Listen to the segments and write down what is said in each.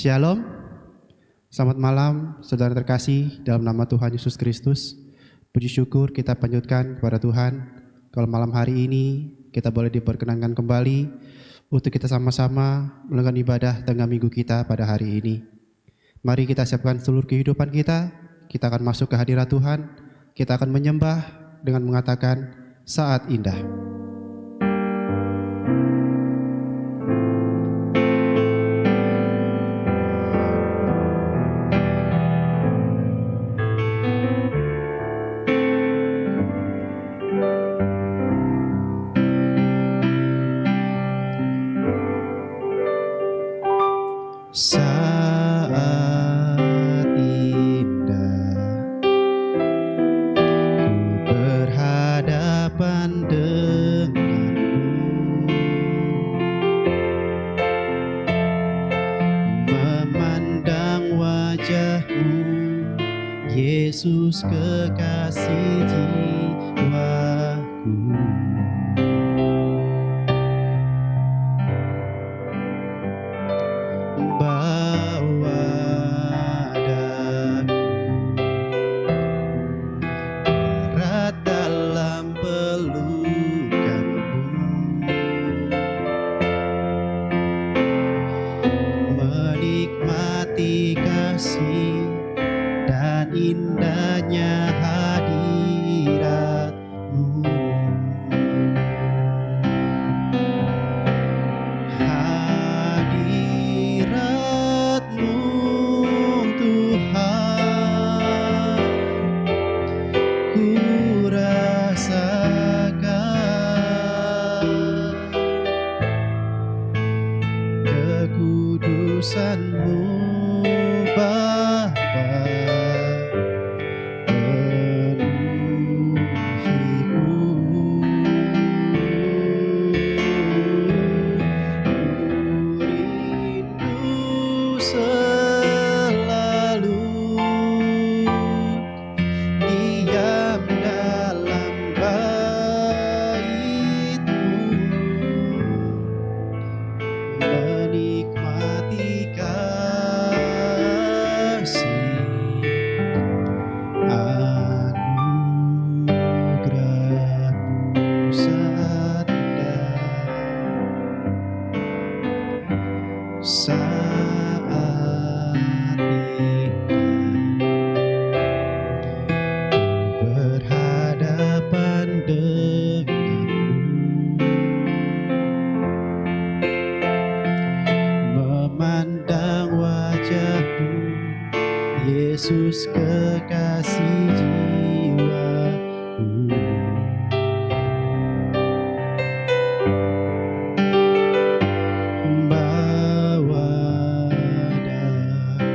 Shalom, selamat malam saudara terkasih dalam nama Tuhan Yesus Kristus. Puji syukur kita panjatkan kepada Tuhan kalau malam hari ini kita boleh diperkenankan kembali untuk kita sama-sama melakukan ibadah tengah minggu kita pada hari ini. Mari kita siapkan seluruh kehidupan kita akan masuk ke hadirat Tuhan, kita akan menyembah dengan mengatakan saat indah. Saat indah ku berhadapan denganmu, memandang wajahmu, Yesus kekasih jiwaku. Bawa daku erat dalam pelukanmu, menikmati kasih dan indahnya hadirat-Mu. Kekudusan-Mu Bapa penuhiku, rindu selalu diam dalam bait-Mu, menikmati kasih anugerah-Mu saat indah berhadapan denganmu, memandang wajahmu, Yesus kekasih jiwaku. Bawa daku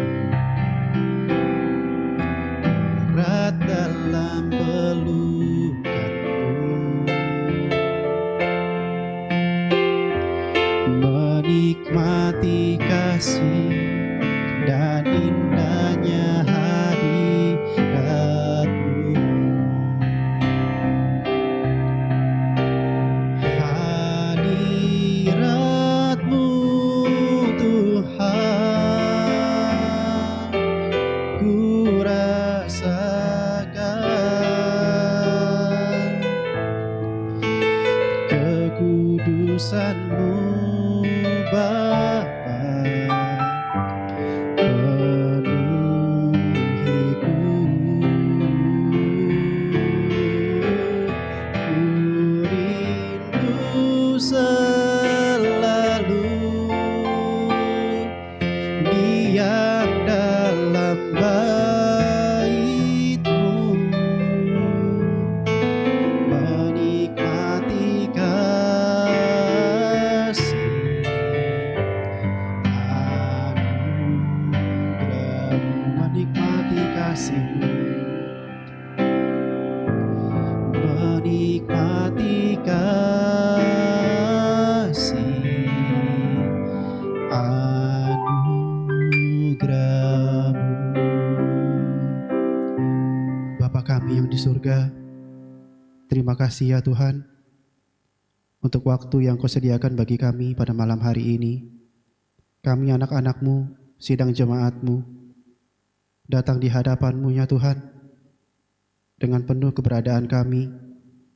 erat dalam pelukanmu, menikmati kasih dan indahnya hadirat-Mu. Hadirat-Mu Tuhan ku rasakan, kekudusan-Mu Bapa penuhiku, rindu selalu diam dalam bait-Mu, menikmati kasih anugerah-Mu, menikmati kasih-Mu, menikmati kasih anugerah-Mu. Bapa kami yang di surga, terima kasih ya Tuhan untuk waktu yang Kau sediakan bagi kami pada malam hari ini. Kami anak-anak-Mu sidang jemaat-Mu datang di hadapan-Mu ya Tuhan, dengan penuh keberadaan kami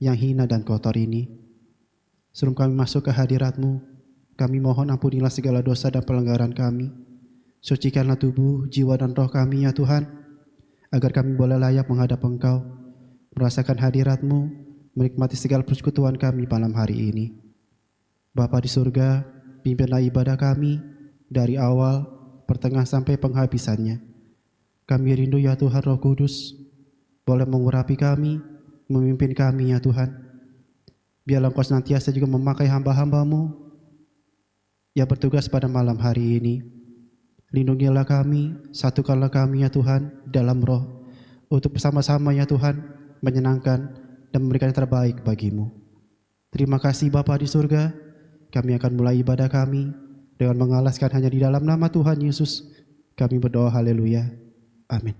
yang hina dan kotor ini. Sebelum kami masuk ke hadirat-Mu, kami mohon ampunilah segala dosa dan pelanggaran kami. Sucikanlah tubuh, jiwa, dan roh kami ya Tuhan, agar kami boleh layak menghadap Engkau, merasakan hadirat-Mu, menikmati segala persekutuan kami malam hari ini. Bapa di surga, pimpinlah ibadah kami dari awal, pertengahan sampai penghabisannya. Kami rindu ya Tuhan Roh Kudus, boleh mengurapi kami, memimpin kami ya Tuhan. Biarlah Engkau senantiasa juga memakai hamba-hamba-Mu yang bertugas pada malam hari ini. Lindungilah kami, satukanlah kami ya Tuhan dalam roh, untuk bersama-sama ya Tuhan menyenangkan dan memberikan yang terbaik bagi-Mu. Terima kasih Bapa di surga. Kami akan mulai ibadah kami dengan mengalaskan hanya di dalam nama Tuhan Yesus. Kami berdoa haleluya. Amin.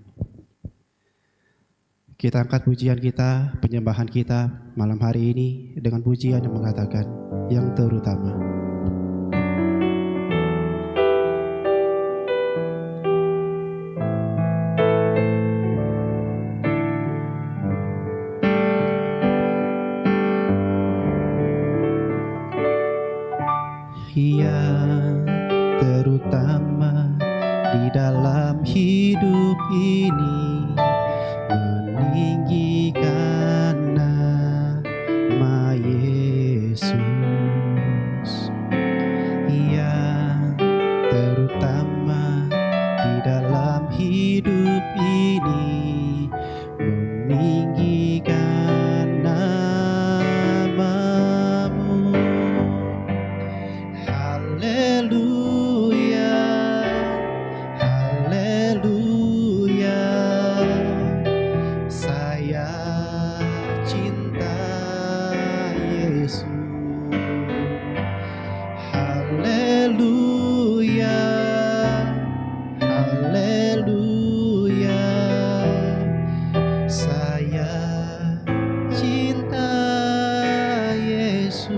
Kita angkat pujian kita, penyembahan kita malam hari ini dengan pujian yang mengatakan yang terutama. Yang terutama di dalam hidup ini, meninggikan nama Yesus. Yang terutama di dalam hidup ini, meninggikan nama-Mu. Haleluya, haleluya, saya cinta Yesus. Haleluya, haleluya, saya cinta Yesus.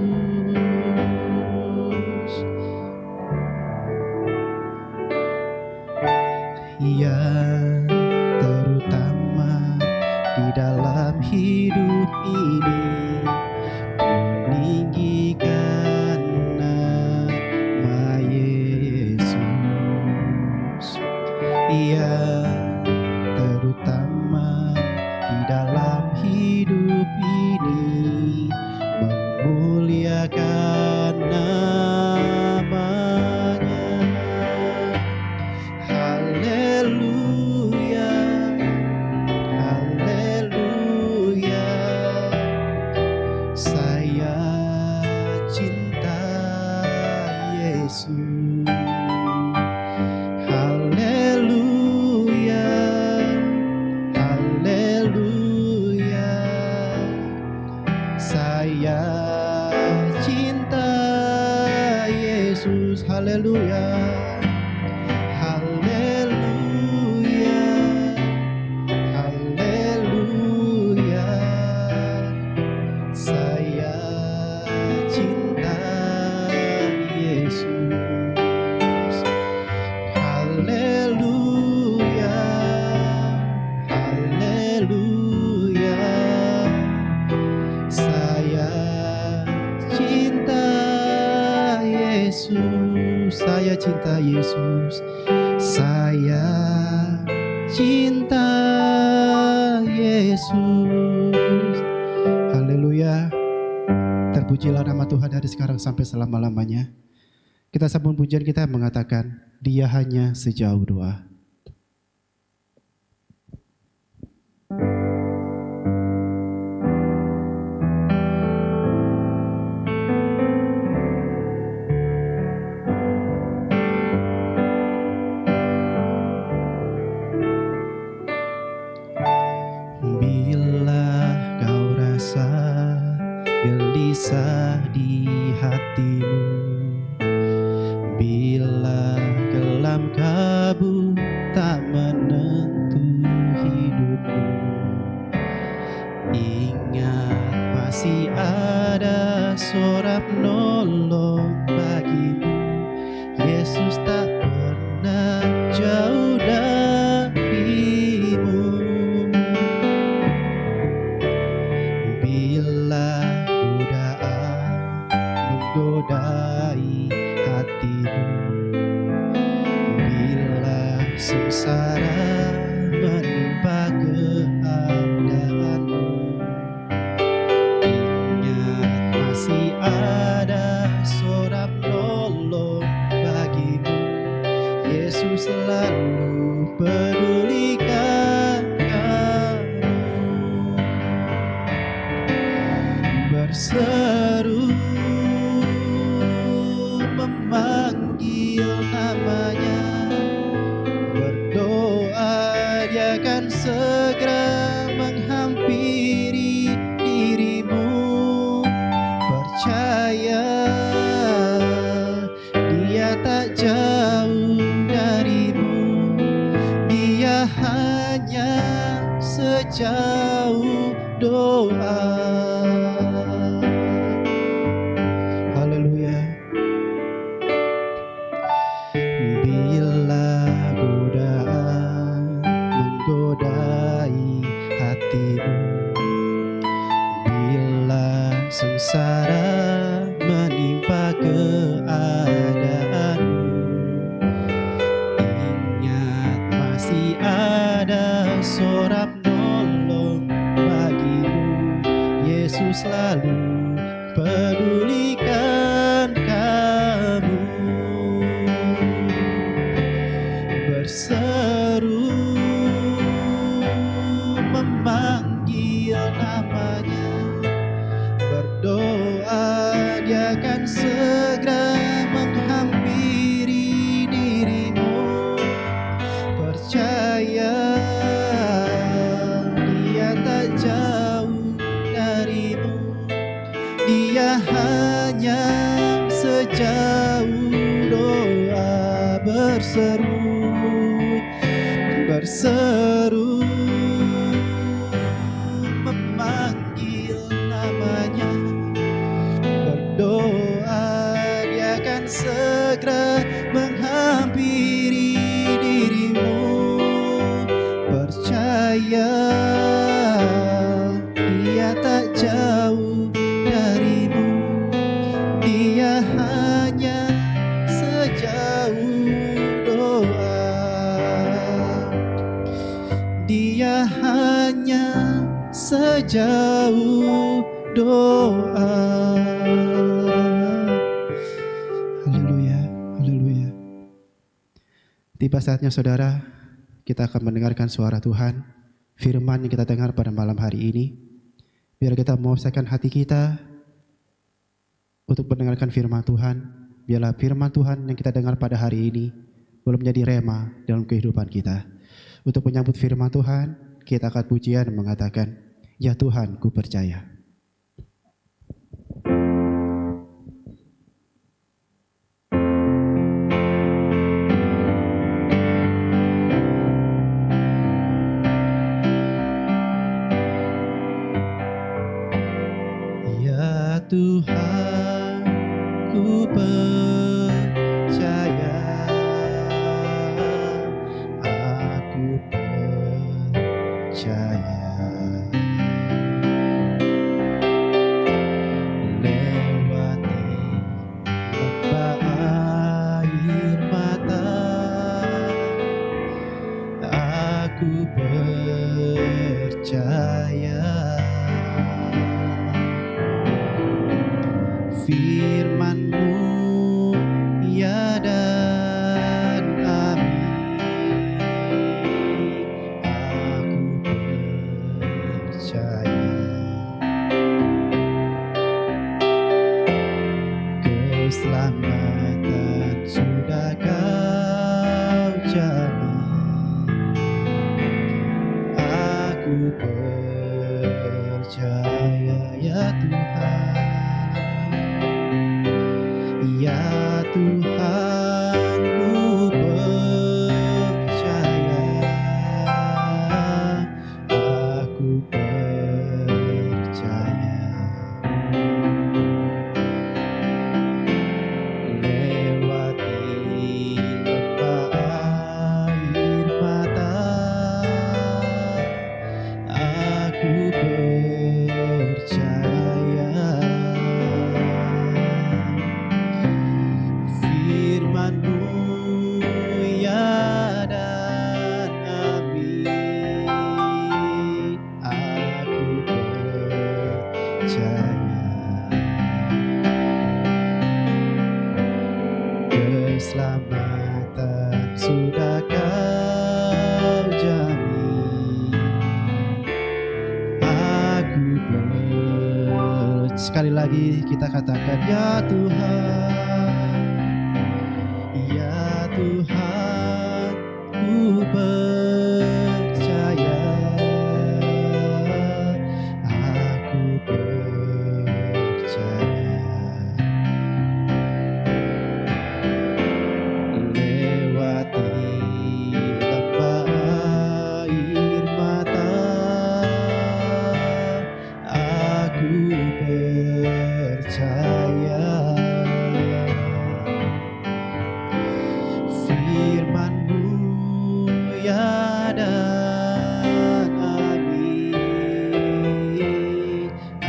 Yang terutama di dalam hidup ini, meninggikan nama Yesus. Yang terutama di dalam hidup ini, memuliakan nama-Nya. Haleluya, haleluya, saya cinta Yesus. Haleluya, haleluya, saya cinta Yesus. Haleluya, haleluya, haleluya, saya cinta Yesus. Haleluya, haleluya, saya cinta Yesus. Saya cinta Yesus. Saya cinta Yesus. Haleluya. Terpujilah nama Tuhan dari sekarang sampai selama-lamanya. Kita sambung pujian kita mengatakan, Dia hanya sejauh doa. Bila kau rasa gelisah di hatimu, bila kelam kabut tak menentu hidupmu, ingat masih ada suara penolong bagimu. Yesus tak pernah sengsara menimpa keadaanmu. Ingat masih ada seorang penolong bagimu. Yesus selalu pedulikan kamu. Berseru memanggil namanya, berdoa dia akan segera menghampiri dirimu. Percaya dia tak jauh darimu, dia hanya sejauh doa. Haleluya. Bila godaan menggodai hatimu, bila sengsara menimpa keadaanmu, ingat masih ada seorang penolong bagimu. Yesus selalu pedulikan kamu. Berseru memanggil namanya, berdoa dia akan segera menghampiri dirimu. Percaya dia tak jauh darimu, dia hanya sejauh doa. Berseru memanggil namanya, berdoa dia akan segera menghampiri dirimu. Percaya dia tak jauh darimu, dia hanya sejauh doa. Dia hanya sejauh doa. Haleluya, haleluya. Tiba saatnya saudara, kita akan mendengarkan suara Tuhan, firman yang kita dengar pada malam hari ini. Biar kita memuaskan hati kita untuk mendengarkan firman Tuhan. Biarlah firman Tuhan yang kita dengar pada hari ini boleh menjadi rema dalam kehidupan kita. Untuk menyambut firman Tuhan, kita akan pujian dan mengatakan, ya Tuhan, ku percaya. Ya Tuhan, ku percaya, aku percaya. Lewati lembah air mata, aku percaya. Firman-Mu ya dan amin, aku percaya. Keselamatan sudah Kau jamin, aku percaya ya Tuhan. Ya Tuhan, ku percaya, aku percaya. Lewati lembah air mata, aku percaya. sudah Kau jamin. Sekali lagi kita katakan, ya Tuhan, ya Tuhan, ku percaya, aku percaya. Lewati lembah air mata, aku percaya. Firman-Mu ya dan amin,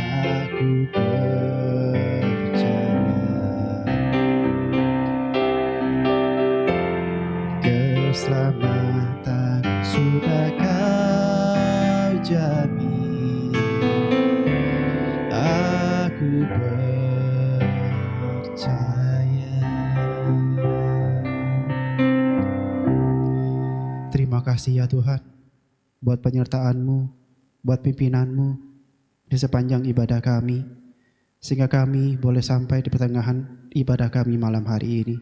aku percaya. Keselamatan sudah Kau jamin, aku percaya. Terima kasih ya Tuhan, buat penyertaan-Mu, buat pimpinan-Mu di sepanjang ibadah kami, sehingga kami boleh sampai di pertengahan ibadah kami malam hari ini.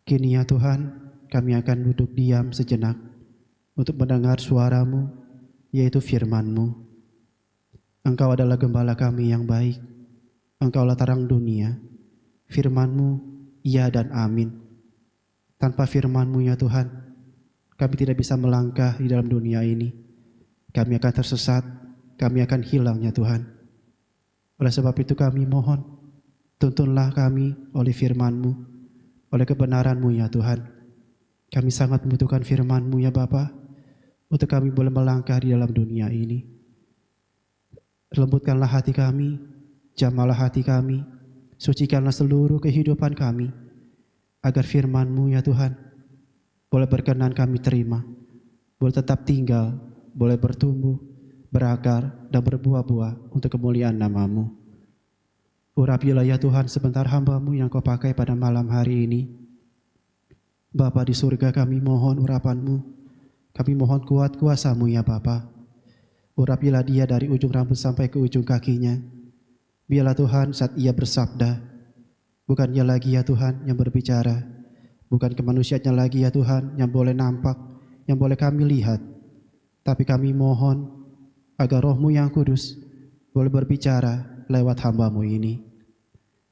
Kini ya Tuhan, kami akan duduk diam sejenak untuk mendengar suara-Mu, yaitu firman-Mu. Engkau adalah gembala kami yang baik, Engkaulah terang dunia. Firman-Mu ya dan amin. Tanpa firman-Mu ya Tuhan, kami tidak bisa melangkah di dalam dunia ini. Kami akan tersesat, kami akan hilang ya Tuhan. Oleh sebab itu kami mohon, tuntunlah kami oleh firman-Mu, oleh kebenaran-Mu ya Tuhan. Kami sangat membutuhkan firman-Mu ya Bapa, untuk kami boleh melangkah di dalam dunia ini. Lembutkanlah hati kami, jamalah hati kami, sucikanlah seluruh kehidupan kami, agar firman-Mu ya Tuhan boleh berkenan kami terima, boleh tetap tinggal, boleh bertumbuh, berakar, dan berbuah-buah untuk kemuliaan nama-Mu. Urapilah ya Tuhan sebentar hamba-Mu yang Kau pakai pada malam hari ini. Bapa di surga, kami mohon urapan-Mu, kami mohon kuat kuasa-Mu ya Bapa. Urapilah dia dari ujung rambut sampai ke ujung kakinya. Biarlah Tuhan saat ia bersabda, bukan dia lagi ya Tuhan yang berbicara, bukan kemanusiaannya lagi ya Tuhan yang boleh nampak, yang boleh kami lihat, tapi kami mohon agar Roh-Mu yang kudus boleh berbicara lewat hamba-Mu ini.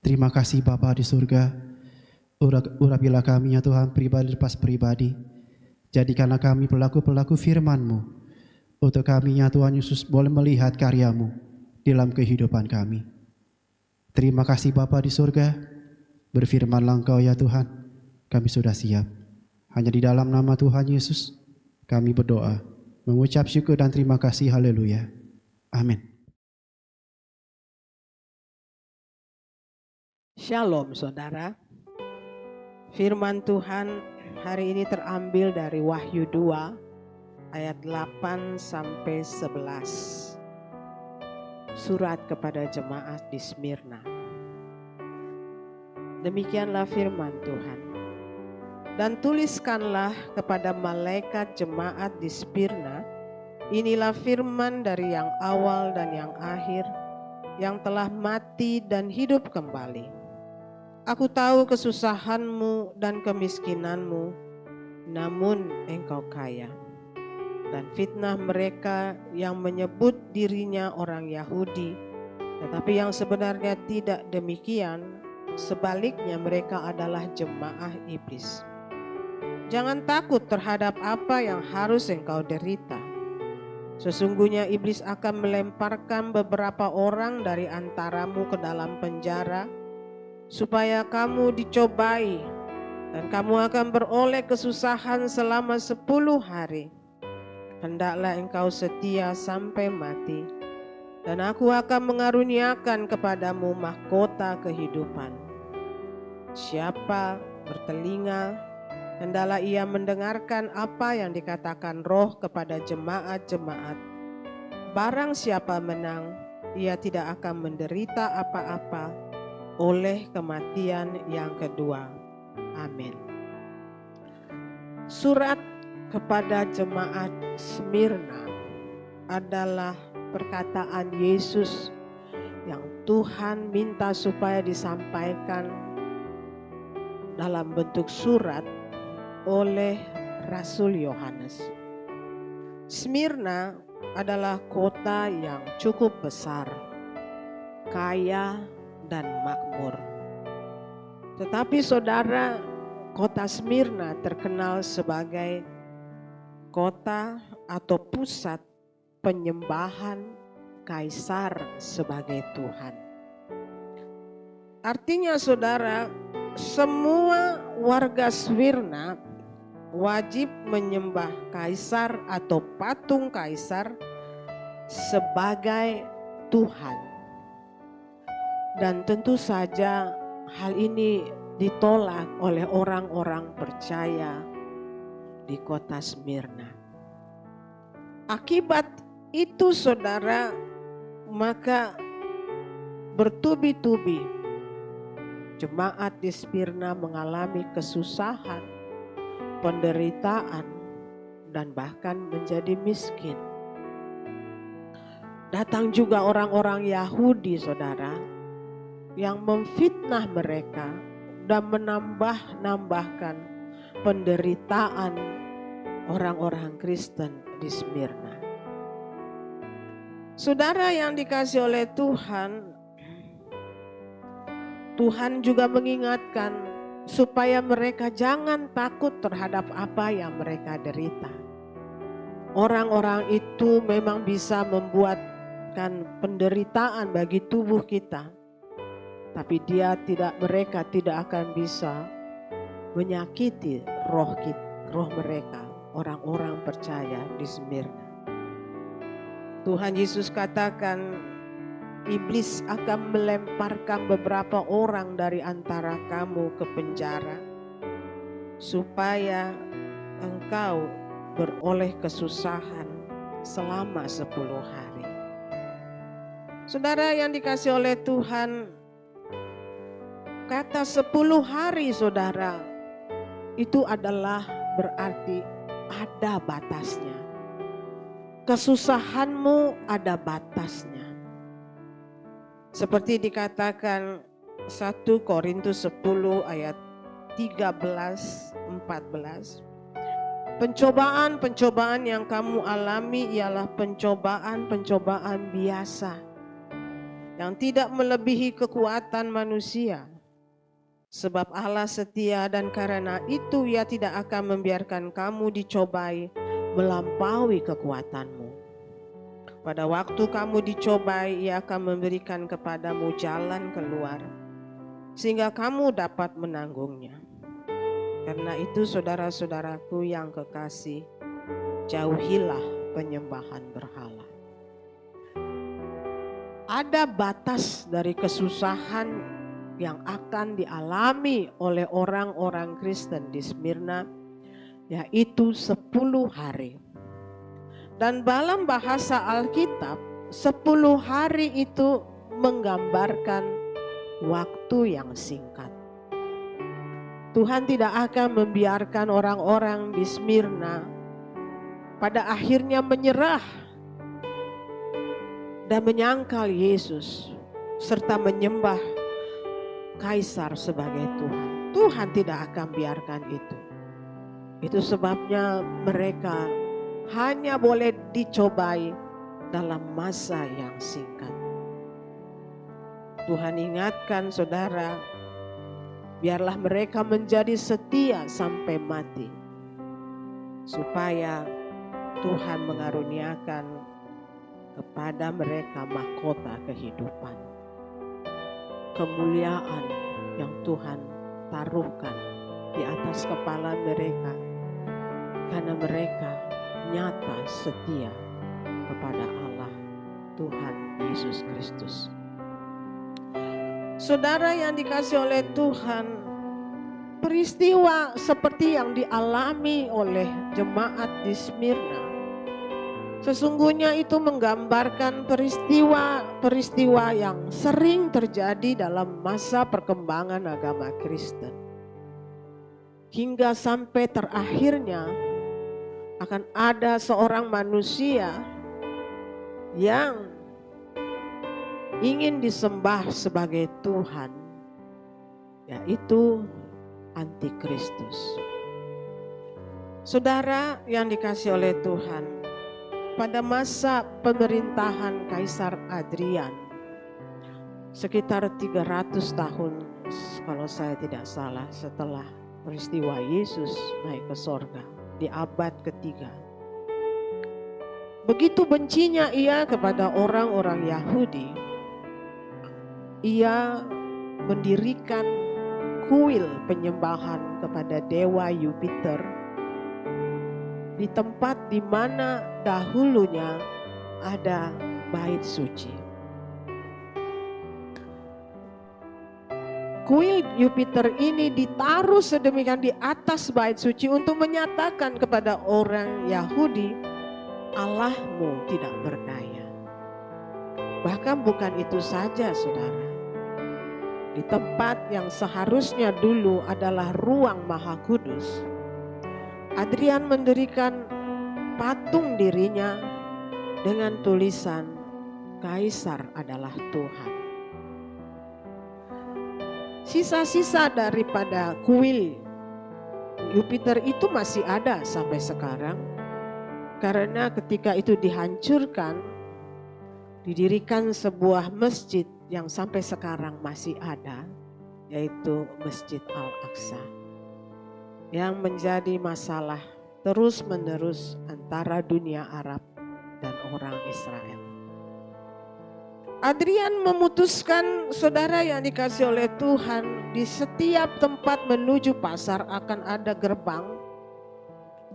Terima kasih Bapa di surga. Urapilah kami ya Tuhan pribadi lepas pribadi. Jadikanlah kami pelaku-pelaku firman-Mu, untuk kami ya Tuhan Yesus boleh melihat karya-Mu dalam kehidupan kami. Terima kasih Bapa di surga. Berfirmanlah Engkau ya Tuhan, kami sudah siap. Hanya di dalam nama Tuhan Yesus kami berdoa, mengucap syukur dan terima kasih. Haleluya. Amin. Shalom saudara. Firman Tuhan hari ini terambil dari Wahyu 2 ayat 8 sampai 11. Surat kepada jemaat di Smyrna. Demikianlah firman Tuhan. Dan tuliskanlah kepada malaikat jemaat di Smyrna, inilah firman dari yang awal dan yang akhir, yang telah mati dan hidup kembali. Aku tahu kesusahanmu dan kemiskinanmu, namun engkau kaya. Dan fitnah mereka yang menyebut dirinya orang Yahudi, tetapi yang sebenarnya tidak demikian, sebaliknya mereka adalah jemaah iblis. Jangan takut terhadap apa yang harus engkau derita. Sesungguhnya iblis akan melemparkan beberapa orang dari antaramu ke dalam penjara, supaya kamu dicobai, dan kamu akan beroleh kesusahan selama 10 hari. Hendaklah engkau setia sampai mati, dan aku akan mengaruniakan kepadamu mahkota kehidupan. Siapa bertelinga, hendaklah ia mendengarkan apa yang dikatakan Roh kepada jemaat-jemaat. Barang siapa menang, ia tidak akan menderita apa-apa oleh kematian yang kedua. Amin. Surat kepada jemaat Smyrna adalah perkataan Yesus yang Tuhan minta supaya disampaikan dalam bentuk surat oleh Rasul Yohanes. Smyrna adalah kota yang cukup besar, kaya dan makmur. Tetapi saudara, kota Smyrna terkenal sebagai kota atau pusat penyembahan Kaisar sebagai Tuhan. Artinya saudara, semua warga Smyrna wajib menyembah Kaisar atau patung Kaisar sebagai Tuhan. Dan tentu saja hal ini ditolak oleh orang-orang percaya di kota Smyrna. Akibat itu saudara, maka bertubi-tubi jemaat di Smyrna mengalami kesusahan, penderitaan, dan bahkan menjadi miskin. Datang juga orang-orang Yahudi saudara, yang memfitnah mereka dan menambahkan penderitaan orang-orang Kristen di Smyrna. Saudara yang dikasihi oleh Tuhan, Tuhan juga mengingatkan supaya mereka jangan takut terhadap apa yang mereka derita. Orang-orang itu memang bisa membuatkan penderitaan bagi tubuh kita, tapi mereka tidak akan bisa menyakiti roh mereka, orang-orang percaya di Smyrna. Tuhan Yesus katakan, iblis akan melemparkan beberapa orang dari antara kamu ke penjara, supaya engkau beroleh kesusahan selama 10 hari. Saudara yang dikasihi oleh Tuhan, kata 10 hari saudara, itu adalah berarti ada batasnya. Kesusahanmu ada batasnya. Seperti dikatakan 1 Korintus 10 ayat 13-14. Pencobaan-pencobaan yang kamu alami ialah pencobaan-pencobaan biasa, yang tidak melebihi kekuatan manusia. Sebab Allah setia dan karena itu Ia tidak akan membiarkan kamu dicobai melampaui kekuatanmu. Pada waktu kamu dicobai, Ia akan memberikan kepadamu jalan keluar, sehingga kamu dapat menanggungnya. Karena itu saudara-saudaraku yang kekasih, jauhilah penyembahan berhala. Ada batas dari kesusahan yang akan dialami oleh orang-orang Kristen di Smyrna, yaitu 10 hari. Dan dalam bahasa Alkitab, 10 hari itu menggambarkan waktu yang singkat. Tuhan tidak akan membiarkan orang-orang di Smyrna pada akhirnya menyerah dan menyangkal Yesus serta menyembah Kaisar sebagai Tuhan. Tuhan tidak akan biarkan itu. Itu sebabnya mereka hanya boleh dicobai dalam masa yang singkat. Tuhan ingatkan saudara, biarlah mereka menjadi setia sampai mati, supaya Tuhan mengaruniakan kepada mereka mahkota kehidupan. Kemuliaan yang Tuhan taruhkan di atas kepala mereka, karena mereka nyata setia kepada Allah Tuhan Yesus Kristus. Saudara yang dikasihi oleh Tuhan, peristiwa seperti yang dialami oleh jemaat di Smyrna sesungguhnya itu menggambarkan peristiwa yang sering terjadi dalam masa perkembangan agama Kristen. hingga sampai terakhirnya akan ada seorang manusia yang ingin disembah sebagai Tuhan, yaitu Antikristus. Saudara yang dikasihi oleh Tuhan, pada masa pemerintahan Kaisar Adrian, sekitar 300 tahun kalau saya tidak salah setelah peristiwa Yesus naik ke sorga di abad ketiga. Begitu bencinya ia kepada orang-orang Yahudi, ia mendirikan kuil penyembahan kepada dewa Yupiter di tempat di mana dahulunya ada bait suci. Kuil Yupiter ini ditaruh sedemikian di atas bait suci untuk menyatakan kepada orang Yahudi, Allahmu tidak berdaya. Bahkan bukan itu saja, saudara. Di tempat yang seharusnya dulu adalah ruang Maha Kudus, Adrian mendirikan patung dirinya dengan tulisan Kaisar adalah Tuhan. Sisa-sisa daripada kuil Yupiter itu masih ada sampai sekarang, karena ketika itu dihancurkan, didirikan sebuah masjid yang sampai sekarang masih ada, yaitu Masjid Al-Aqsa, yang menjadi masalah terus-menerus antara dunia Arab dan orang Israel. Adrian memutuskan, saudara yang dikasihi oleh Tuhan, di setiap tempat menuju pasar akan ada gerbang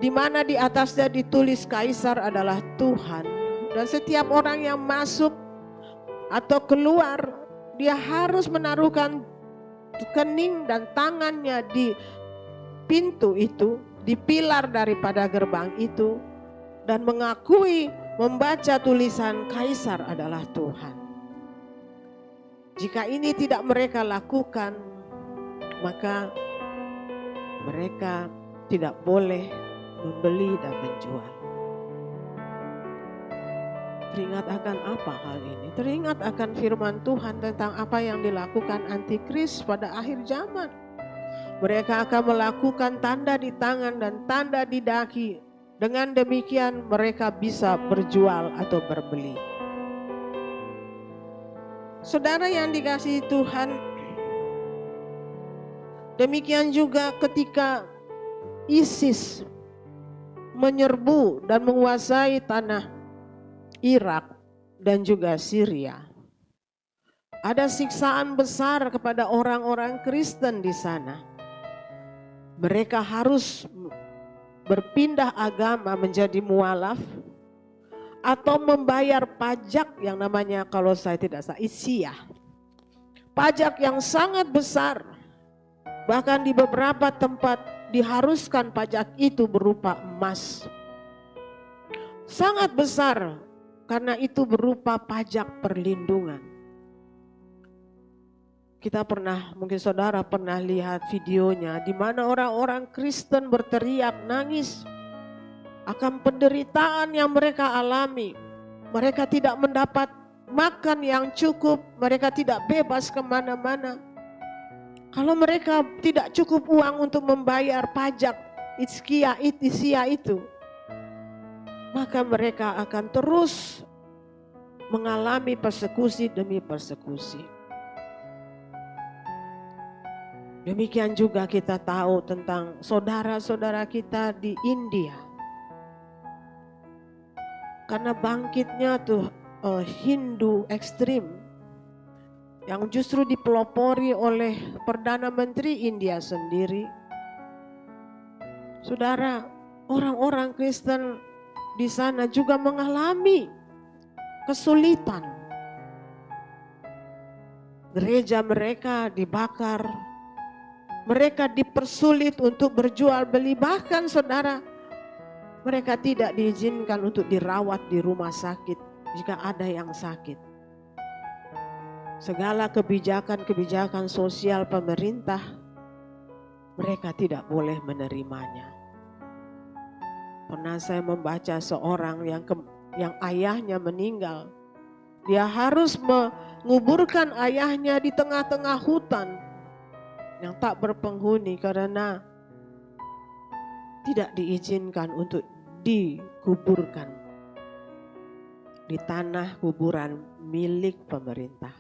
di mana di atasnya ditulis Kaisar adalah Tuhan, dan setiap orang yang masuk atau keluar dia harus menaruhkan kening dan tangannya di pintu itu, di pilar daripada gerbang itu, dan mengakui membaca tulisan Kaisar adalah Tuhan. Jika ini tidak mereka lakukan, maka mereka tidak boleh membeli dan menjual. Teringat akan apa hal ini? Teringat akan firman Tuhan tentang apa yang dilakukan Antikris pada akhir zaman. Mereka akan melakukan tanda di tangan dan tanda di daki. Dengan demikian mereka bisa berjual atau berbeli. Saudara yang dikasihi Tuhan, demikian juga ketika ISIS menyerbu dan menguasai tanah Irak dan juga Syria. Ada siksaan besar kepada orang-orang Kristen di sana. Mereka harus berpindah agama menjadi mualaf atau membayar pajak yang namanya, kalau saya tidak salah, isyah. Pajak yang sangat besar. Bahkan di beberapa tempat diharuskan pajak itu berupa emas. Sangat besar, karena itu berupa pajak perlindungan. Kita pernah, mungkin saudara pernah lihat videonya di mana orang-orang Kristen berteriak nangis akan penderitaan yang mereka alami. Mereka tidak mendapat makan yang cukup, mereka tidak bebas kemana-mana. Kalau mereka tidak cukup uang untuk membayar pajak isyah itu, maka mereka akan terus mengalami persekusi demi persekusi. Demikian juga kita tahu tentang saudara-saudara kita di India. Karena bangkitnya tuh Hindu ekstrim yang justru dipelopori oleh Perdana Menteri India sendiri. Saudara, orang-orang Kristen di sana juga mengalami kesulitan. Gereja mereka dibakar, mereka dipersulit untuk berjual beli, bahkan saudara, mereka tidak diizinkan untuk dirawat di rumah sakit jika ada yang sakit. Segala kebijakan-kebijakan sosial pemerintah mereka tidak boleh menerimanya. Pernah saya membaca seorang yang ayahnya meninggal. Dia harus menguburkan ayahnya di tengah-tengah hutan yang tak berpenghuni karena tidak diizinkan untuk dikuburkan di tanah kuburan milik pemerintah.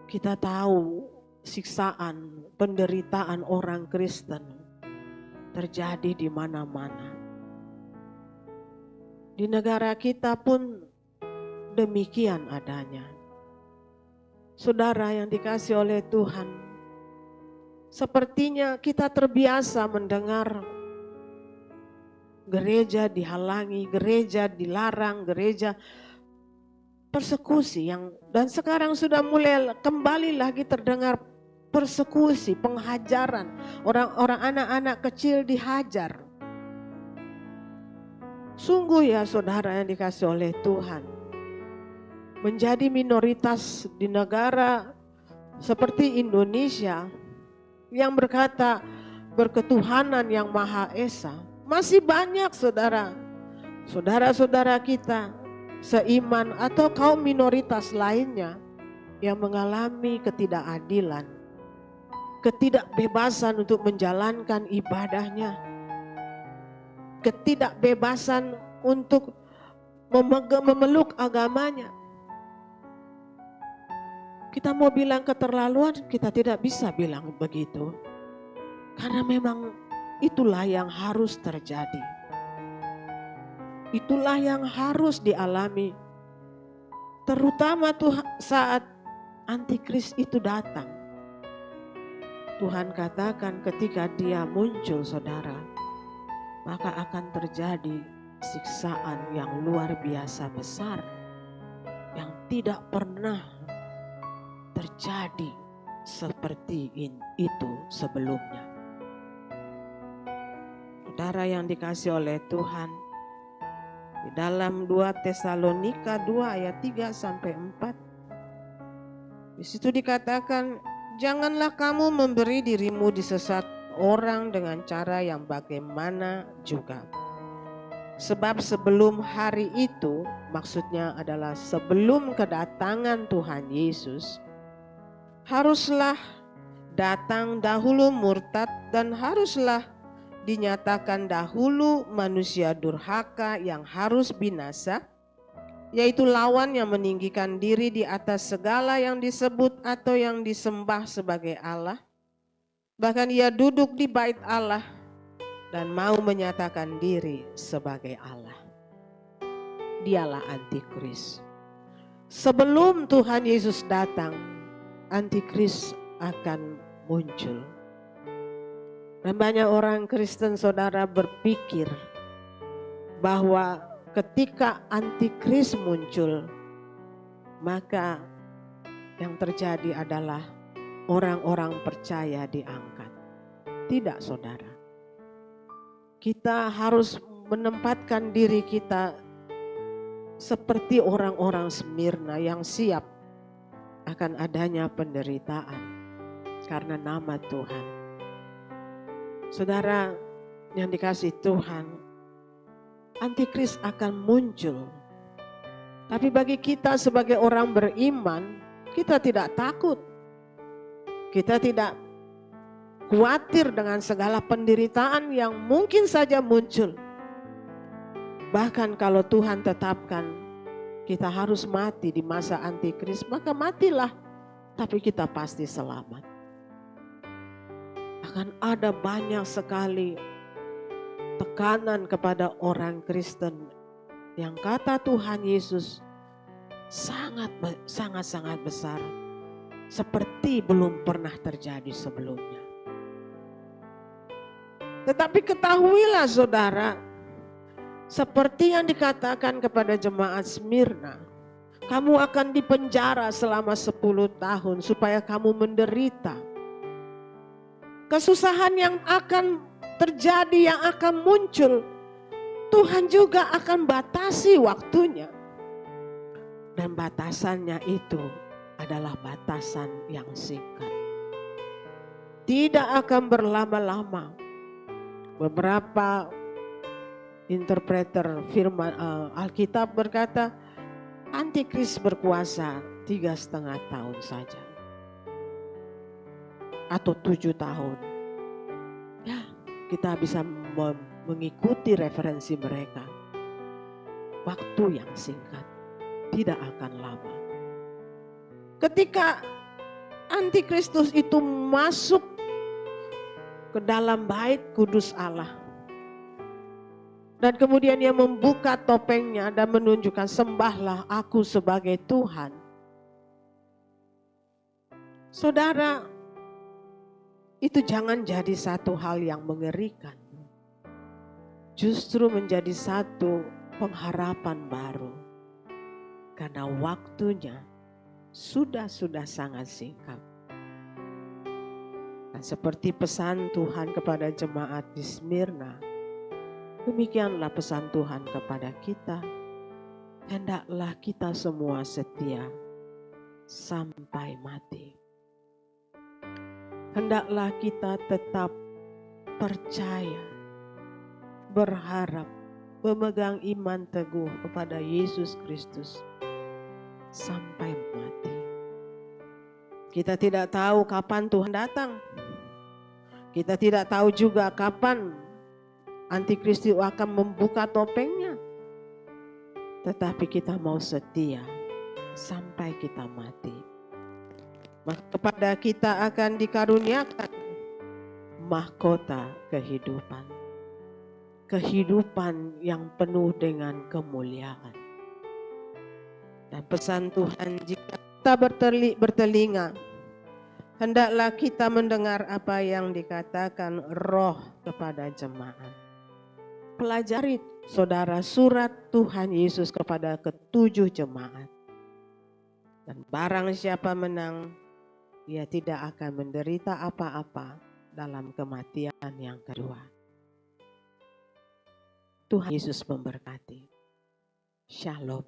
Kita tahu siksaan, penderitaan orang Kristen terjadi di mana-mana. Di negara kita pun demikian adanya. Saudara yang dikasihi oleh Tuhan, sepertinya kita terbiasa mendengar gereja dihalangi, gereja dilarang, gereja persekusi dan sekarang sudah mulai kembali lagi terdengar persekusi, penghajaran, orang-orang anak-anak kecil dihajar. Sungguh ya saudara yang dikasihi oleh Tuhan, menjadi minoritas di negara seperti Indonesia yang berkata berketuhanan yang Maha Esa, masih banyak saudara-saudara kita seiman atau kaum minoritas lainnya yang mengalami ketidakadilan, ketidakbebasan untuk menjalankan ibadahnya, ketidakbebasan untuk memeluk agamanya. Kita mau bilang keterlaluan, kita tidak bisa bilang begitu. Karena memang itulah yang harus terjadi. Itulah yang harus dialami. Terutama saat antikris itu datang. Tuhan katakan ketika dia muncul saudara, maka akan terjadi siksaan yang luar biasa besar yang tidak pernah terjadi seperti itu sebelumnya. Saudara yang dikasihi oleh Tuhan, di dalam 2 Tesalonika 2 ayat 3 sampai 4, di situ dikatakan, janganlah kamu memberi dirimu disesat orang dengan cara yang bagaimana juga. Sebab sebelum hari itu, maksudnya adalah sebelum kedatangan Tuhan Yesus, haruslah datang dahulu murtad dan haruslah dinyatakan dahulu manusia durhaka yang harus binasa, yaitu lawan yang meninggikan diri di atas segala yang disebut atau yang disembah sebagai Allah. Bahkan ia duduk di bait Allah dan mau menyatakan diri sebagai Allah. Dialah antikris. Sebelum Tuhan Yesus datang, antikris akan muncul. Dan banyak orang Kristen saudara berpikir bahwa ketika antikris muncul, maka yang terjadi adalah orang-orang percaya diangkat. Tidak saudara. Kita harus menempatkan diri kita seperti orang-orang Smyrna yang siap akan adanya penderitaan karena nama Tuhan. Saudara yang dikasihi Tuhan, antikris akan muncul. Tapi bagi kita sebagai orang beriman, kita tidak takut. Kita tidak khawatir dengan segala penderitaan yang mungkin saja muncul. Bahkan kalau Tuhan tetapkan kita harus mati di masa antikris, maka matilah. Tapi kita pasti selamat. Akan ada banyak sekali tekanan kepada orang Kristen yang kata Tuhan Yesus sangat besar, seperti belum pernah terjadi sebelumnya. Tetapi ketahuilah saudara, seperti yang dikatakan kepada jemaat Smyrna, kamu akan dipenjara selama 10 tahun supaya kamu menderita. Kesusahan yang akan terjadi, yang akan muncul, Tuhan juga akan batasi waktunya. Dan batasannya itu adalah batasan yang singkat. tidak akan berlama-lama. Beberapa interpreter firman Alkitab berkata, Antikris berkuasa 3,5 tahun saja. Atau 7 tahun. Ya, kita bisa mengikuti referensi mereka. Waktu yang singkat, tidak akan lama. Ketika Antikristus itu masuk ke dalam bait kudus Allah, dan kemudian dia membuka topengnya dan menunjukkan, sembahlah aku sebagai Tuhan. Saudara, itu jangan jadi satu hal yang mengerikan. Justru menjadi satu pengharapan baru. Karena waktunya sudah sangat singkat. Dan seperti pesan Tuhan kepada jemaat di Smyrna, demikianlah pesan Tuhan kepada kita. Hendaklah kita semua setia sampai mati. Hendaklah kita tetap percaya, berharap, memegang iman teguh kepada Yesus Kristus sampai mati. Kita tidak tahu kapan Tuhan datang. Kita tidak tahu juga kapan Antikristus akan membuka topengnya. Tetapi kita mau setia sampai kita mati. Maka kepada kita akan dikaruniakan mahkota kehidupan. Kehidupan yang penuh dengan kemuliaan. Dan pesan Tuhan, jika kita bertelinga, hendaklah kita mendengar apa yang dikatakan Roh kepada jemaat. Pelajari saudara surat Tuhan Yesus kepada ke-7 jemaat. Dan barang siapa menang, dia tidak akan menderita apa-apa dalam kematian yang kedua. Tuhan Yesus memberkati. Shalom.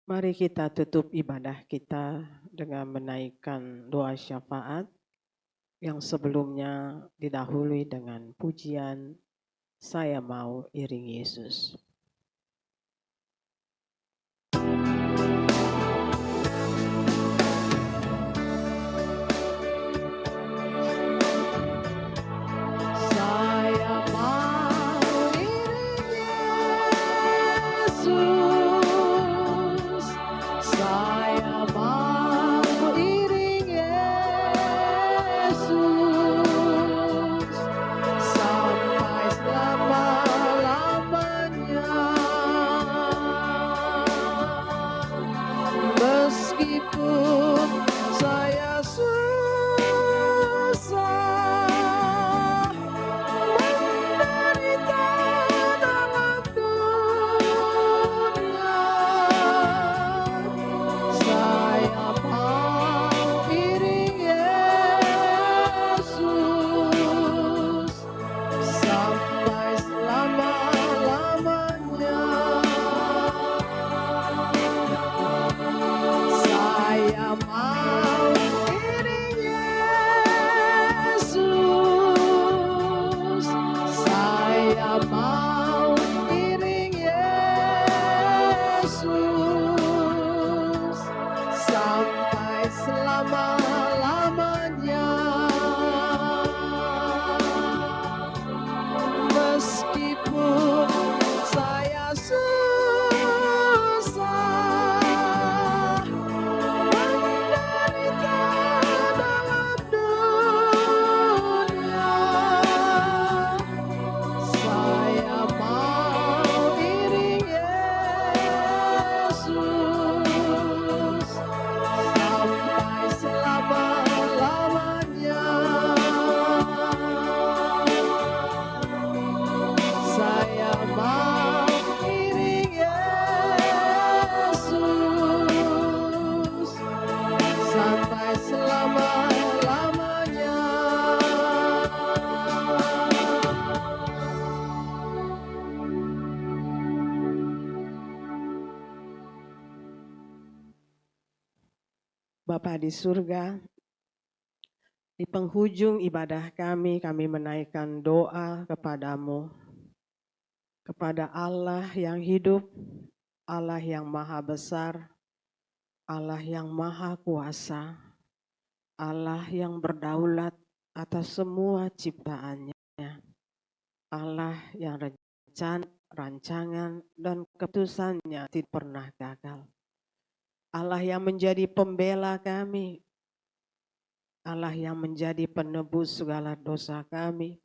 Mari kita tutup ibadah kita dengan menaikkan doa syafaat yang sebelumnya didahului dengan pujian Saya Mau Iring Yesus. Bapa di surga, Di penghujung ibadah kami menaikkan doa kepadamu, kepada Allah yang hidup, Allah yang maha besar, Allah yang maha kuasa, Allah yang berdaulat atas semua ciptaannya, Allah yang rencana, rancangan, dan keputusannya tidak pernah gagal. Allah yang menjadi pembela kami, Allah yang menjadi penebus segala dosa kami,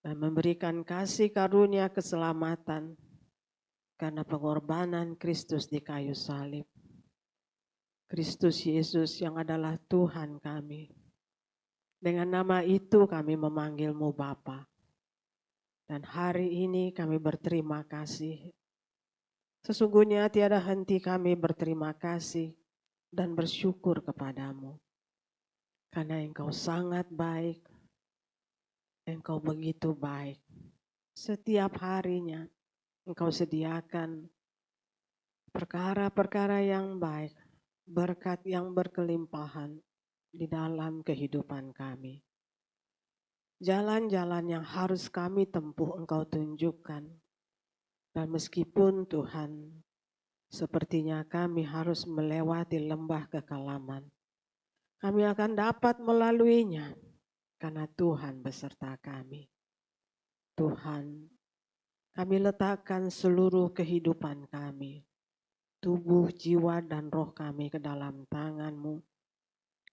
dan memberikan kasih karunia keselamatan karena pengorbanan Kristus di kayu salib. Kristus Yesus yang adalah Tuhan kami. Dengan nama itu kami memanggil-Mu Bapa. Dan hari ini kami berterima kasih. Sesungguhnya tiada henti kami berterima kasih dan bersyukur kepadamu. Karena Engkau sangat baik, Engkau begitu baik. Setiap harinya Engkau sediakan perkara-perkara yang baik, berkat yang berkelimpahan di dalam kehidupan kami. Jalan-jalan yang harus kami tempuh Engkau tunjukkan. Dan meskipun Tuhan, sepertinya kami harus melewati lembah kekelaman, kami akan dapat melaluinya karena Tuhan beserta kami. Tuhan, kami letakkan seluruh kehidupan kami, tubuh, jiwa, dan roh kami ke dalam tangan-Mu.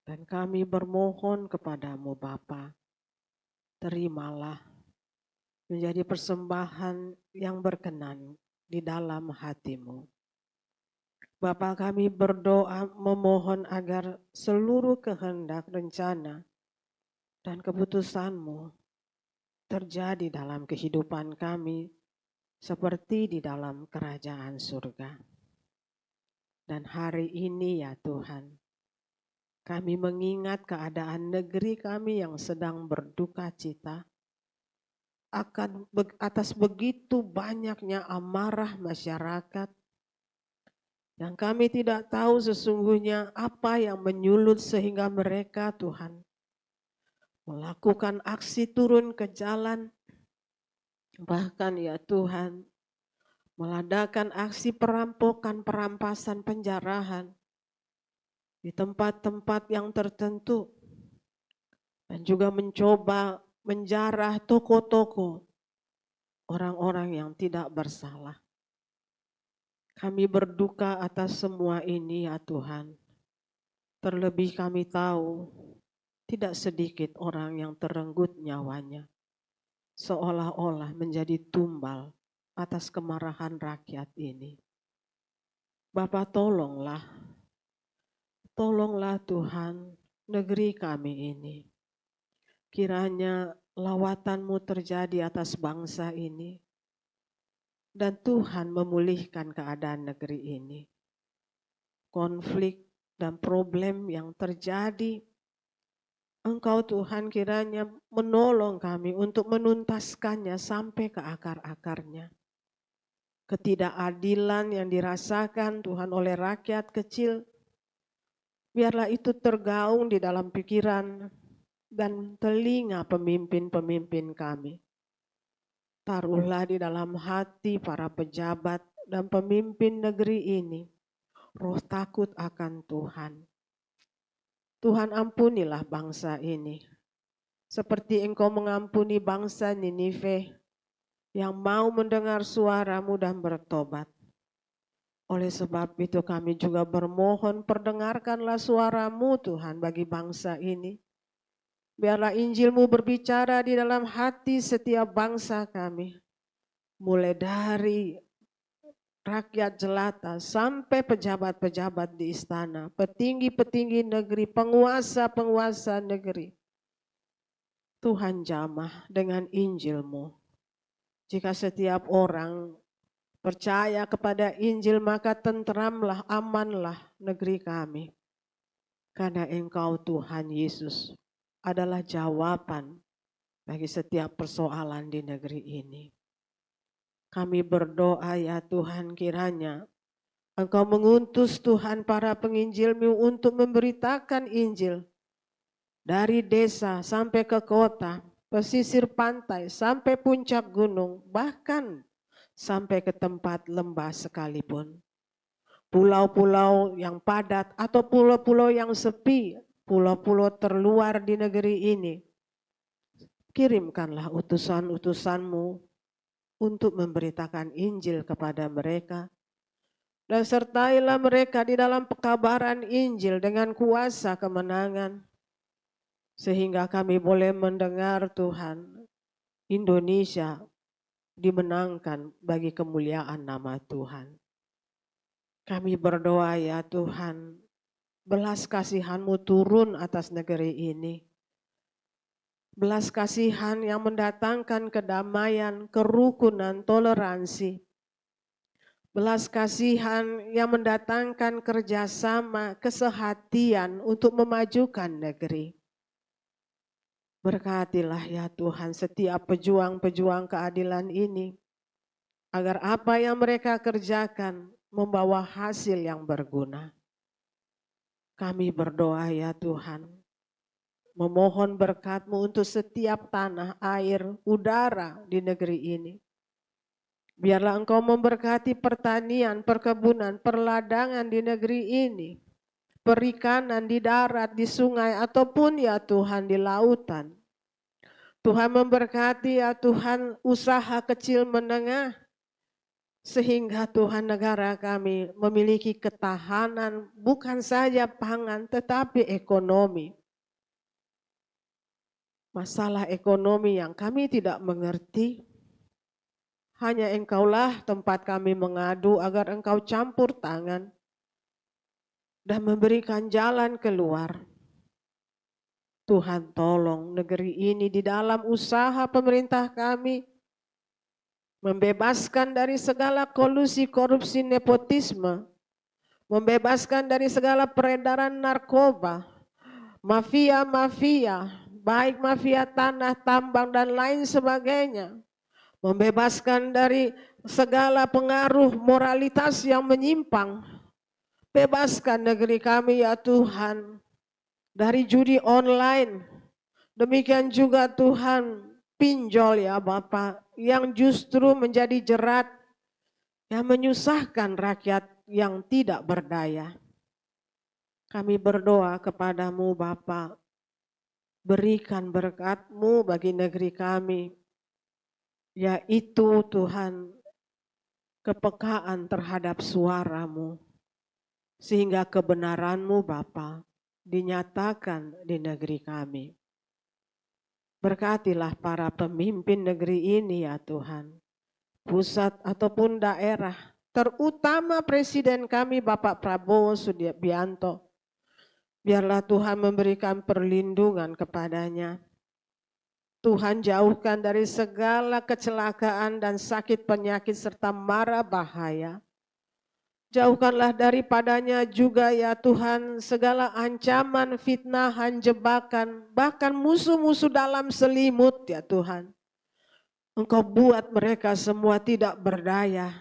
Dan kami bermohon kepadamu Bapa, terimalah menjadi persembahan yang berkenan di dalam hati-Mu. Bapa, kami berdoa memohon agar seluruh kehendak, rencana, dan keputusan-Mu terjadi dalam kehidupan kami seperti di dalam kerajaan surga. Dan hari ini ya Tuhan, kami mengingat keadaan negeri kami yang sedang berduka cita atas begitu banyaknya amarah masyarakat yang kami tidak tahu sesungguhnya apa yang menyulut sehingga mereka Tuhan melakukan aksi turun ke jalan, bahkan ya Tuhan meladakan aksi perampokan, perampasan, penjarahan di tempat-tempat yang tertentu, dan juga mencoba menjarah toko-toko orang-orang yang tidak bersalah. Kami berduka atas semua ini ya Tuhan. Terlebih kami tahu tidak sedikit orang yang terenggut nyawanya, seolah-olah menjadi tumbal atas kemarahan rakyat ini. Bapa, tolonglah Tuhan negeri kami ini. Kiranya lawatan-Mu terjadi atas bangsa ini, dan Tuhan memulihkan keadaan negeri ini. Konflik dan problem yang terjadi, Engkau Tuhan kiranya menolong kami untuk menuntaskannya sampai ke akar-akarnya. Ketidakadilan yang dirasakan Tuhan oleh rakyat kecil, biarlah itu tergaung di dalam pikiran dan telinga pemimpin-pemimpin kami. Taruhlah di dalam hati para pejabat dan pemimpin negeri ini roh takut akan Tuhan. Tuhan, ampunilah bangsa ini, seperti Engkau mengampuni bangsa Ninive yang mau mendengar suara-Mu dan bertobat. Oleh sebab itu kami juga bermohon, perdengarkanlah suara-Mu Tuhan bagi bangsa ini. Biarlah Injil-Mu berbicara di dalam hati setiap bangsa kami. Mulai dari rakyat jelata sampai pejabat-pejabat di istana, petinggi-petinggi negeri, penguasa-penguasa negeri. Tuhan jamah dengan Injil-Mu. Jika setiap orang percaya kepada Injil, maka tentramlah, amanlah negeri kami. Karena Engkau Tuhan Yesus adalah jawaban bagi setiap persoalan di negeri ini. Kami berdoa ya Tuhan, kiranya Engkau mengutus Tuhan para penginjil-Mu untuk memberitakan Injil dari desa sampai ke kota, pesisir pantai sampai puncak gunung, bahkan sampai ke tempat lembah sekalipun. Pulau-pulau yang padat atau pulau-pulau yang sepi, pulau-pulau terluar di negeri ini, kirimkanlah utusan-utusanmu untuk memberitakan Injil kepada mereka. Dan sertailah mereka di dalam pekabaran Injil dengan kuasa kemenangan. Sehingga kami boleh mendengar Tuhan, Indonesia dimenangkan bagi kemuliaan nama Tuhan. Kami berdoa ya Tuhan, belas kasihan-Mu turun atas negeri ini. Belas kasihan yang mendatangkan kedamaian, kerukunan, toleransi. Belas kasihan yang mendatangkan kerjasama, kesehatian untuk memajukan negeri. Berkatilah ya Tuhan setiap pejuang-pejuang keadilan ini, agar apa yang mereka kerjakan membawa hasil yang berguna. Kami berdoa ya Tuhan, memohon berkat-Mu untuk setiap tanah, air, udara di negeri ini. Biarlah Engkau memberkati pertanian, perkebunan, perladangan di negeri ini. Perikanan di darat, di sungai, ataupun ya Tuhan di lautan. Tuhan memberkati ya Tuhan usaha kecil menengah. Sehingga Tuhan negara kami memiliki ketahanan bukan saja pangan tetapi ekonomi. Masalah ekonomi yang kami tidak mengerti, hanya Engkaulah tempat kami mengadu agar Engkau campur tangan dan memberikan jalan keluar. Tuhan tolong negeri ini di dalam usaha pemerintah kami, membebaskan dari segala kolusi, korupsi, nepotisme, membebaskan dari segala peredaran narkoba, mafia-mafia, baik mafia tanah, tambang dan lain sebagainya. Membebaskan dari segala pengaruh moralitas yang menyimpang. Bebaskan negeri kami ya Tuhan dari judi online. Demikian juga Tuhan pinjol ya Bapa yang justru menjadi jerat yang menyusahkan rakyat yang tidak berdaya. Kami berdoa kepadamu Bapa, berikan berkat-Mu bagi negeri kami. Yaitu Tuhan kepekaan terhadap suara-Mu, sehingga kebenaran-Mu Bapa dinyatakan di negeri kami. Berkatilah para pemimpin negeri ini ya Tuhan, pusat ataupun daerah, terutama Presiden kami Bapak Prabowo Subianto. Biarlah Tuhan memberikan perlindungan kepadanya. Tuhan jauhkan dari segala kecelakaan dan sakit penyakit serta mara bahaya. Jauhkanlah daripadanya juga ya Tuhan segala ancaman, fitnahan, jebakan, bahkan musuh-musuh dalam selimut ya Tuhan. Engkau buat mereka semua tidak berdaya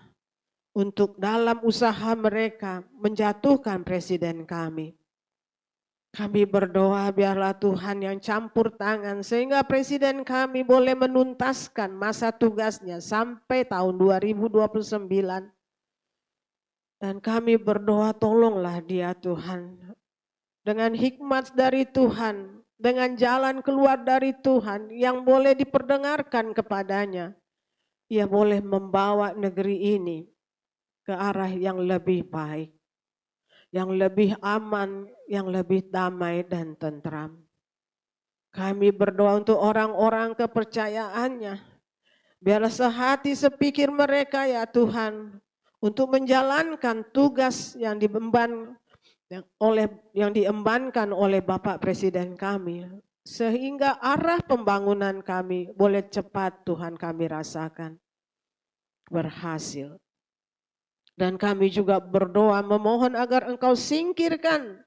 untuk dalam usaha mereka menjatuhkan presiden kami. Kami berdoa biarlah Tuhan yang campur tangan sehingga presiden kami boleh menuntaskan masa tugasnya sampai tahun 2029. Dan kami berdoa tolonglah dia Tuhan. Dengan hikmat dari Tuhan, dengan jalan keluar dari Tuhan yang boleh diperdengarkan kepadanya. Ia boleh membawa negeri ini ke arah yang lebih baik, yang lebih aman, yang lebih damai dan tentram. Kami berdoa untuk orang-orang kepercayaannya. Biarlah sehati sepikir mereka ya Tuhan untuk menjalankan tugas yang diembankan oleh Bapak Presiden kami. Sehingga arah pembangunan kami boleh cepat Tuhan kami rasakan berhasil. Dan kami juga berdoa memohon agar Engkau singkirkan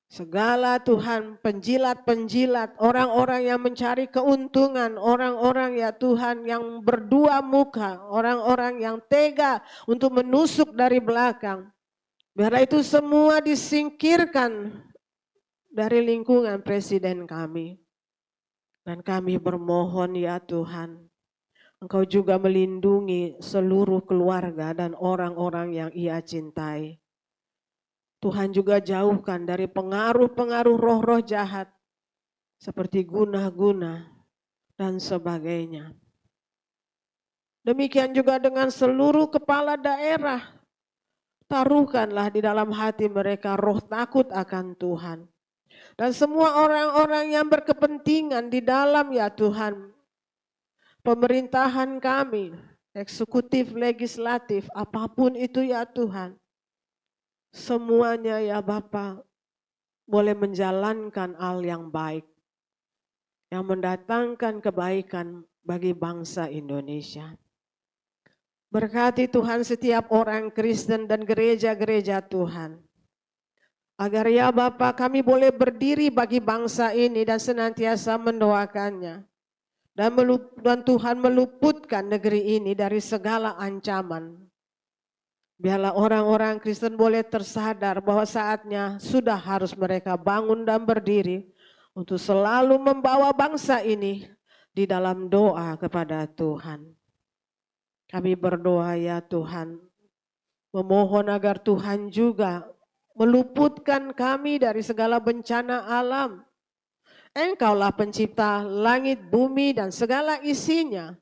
segala Tuhan penjilat-penjilat, orang-orang yang mencari keuntungan, orang-orang ya Tuhan yang berdua muka, orang-orang yang tega untuk menusuk dari belakang. Biarlah itu semua disingkirkan dari lingkungan presiden kami. Dan kami bermohon ya Tuhan, Engkau juga melindungi seluruh keluarga dan orang-orang yang Ia cintai. Tuhan juga jauhkan dari pengaruh-pengaruh roh-roh jahat seperti guna-guna dan sebagainya. Demikian juga dengan seluruh kepala daerah. Taruhkanlah di dalam hati mereka roh takut akan Tuhan. Dan semua orang-orang yang berkepentingan di dalam ya Tuhan, pemerintahan kami, eksekutif, legislatif, apapun itu ya Tuhan. Semuanya ya Bapa boleh menjalankan hal yang baik, yang mendatangkan kebaikan bagi bangsa Indonesia. Berkati Tuhan setiap orang Kristen dan gereja-gereja Tuhan. Agar ya Bapa kami boleh berdiri bagi bangsa ini dan senantiasa mendoakannya. Dan Tuhan meluputkan negeri ini dari segala ancaman. Biarlah orang-orang Kristen boleh tersadar bahwa saatnya sudah harus mereka bangun dan berdiri untuk selalu membawa bangsa ini di dalam doa kepada Tuhan. Kami berdoa ya Tuhan, memohon agar Tuhan juga meluputkan kami dari segala bencana alam. Engkaulah pencipta langit, bumi, dan segala isinya.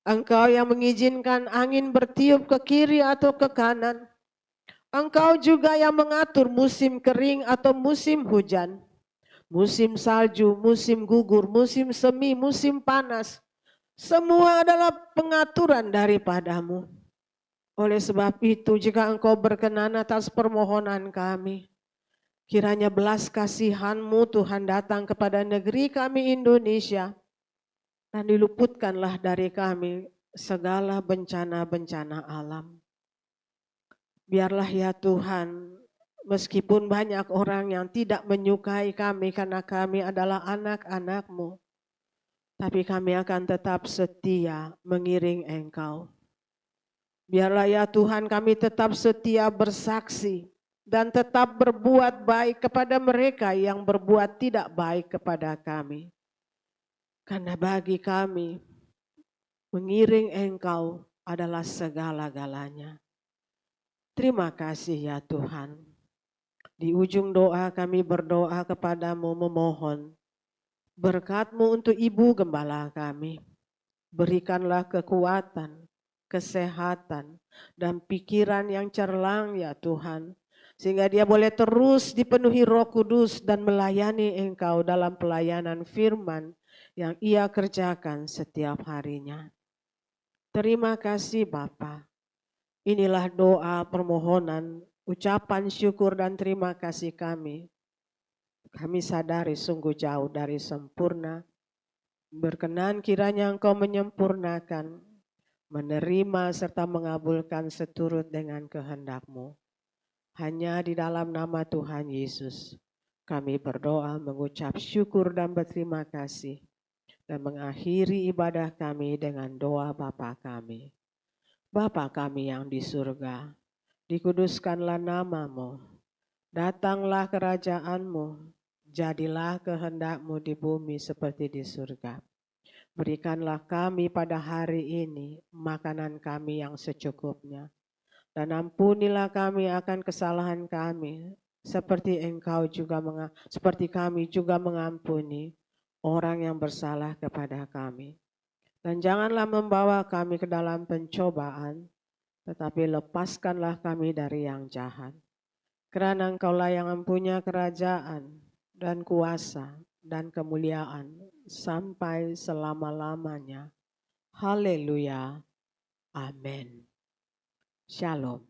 Engkau yang mengizinkan angin bertiup ke kiri atau ke kanan. Engkau juga yang mengatur musim kering atau musim hujan. Musim salju, musim gugur, musim semi, musim panas. Semua adalah pengaturan daripadamu. Oleh sebab itu, jika Engkau berkenan atas permohonan kami, kiranya belas kasihan-Mu Tuhan datang kepada negeri kami Indonesia, dan diluputkanlah dari kami segala bencana-bencana alam. Biarlah ya Tuhan, meskipun banyak orang yang tidak menyukai kami karena kami adalah anak-anak-Mu, tapi kami akan tetap setia mengiring Engkau. Biarlah ya Tuhan kami tetap setia bersaksi dan tetap berbuat baik kepada mereka yang berbuat tidak baik kepada kami. Karena bagi kami mengiring Engkau adalah segala-galanya. Terima kasih ya Tuhan. Di ujung doa kami berdoa kepadamu memohon berkat-Mu untuk Ibu Gembala kami. Berikanlah kekuatan, kesehatan, dan pikiran yang cerlang ya Tuhan. Sehingga dia boleh terus dipenuhi Roh Kudus dan melayani Engkau dalam pelayanan firman yang ia kerjakan setiap harinya. Terima kasih Bapa. Inilah doa permohonan, ucapan syukur dan terima kasih kami. Kami sadari sungguh jauh dari sempurna. Berkenan kiranya Engkau menyempurnakan, menerima serta mengabulkan seturut dengan kehendak-Mu. Hanya di dalam nama Tuhan Yesus kami berdoa, mengucap syukur dan berterima kasih, dan mengakhiri ibadah kami dengan doa Bapa kami. Bapa kami yang di surga, dikuduskanlah nama-Mu, datanglah kerajaan-Mu, jadilah kehendak-Mu di bumi seperti di surga. Berikanlah kami pada hari ini makanan kami yang secukupnya. Dan ampunilah kami akan kesalahan kami, seperti kami juga mengampuni orang yang bersalah kepada kami. Dan janganlah membawa kami ke dalam pencobaan, tetapi lepaskanlah kami dari yang jahat. Karena Engkaulah yang mempunyai kerajaan dan kuasa dan kemuliaan sampai selama-lamanya. Haleluya. Amin. Shalom.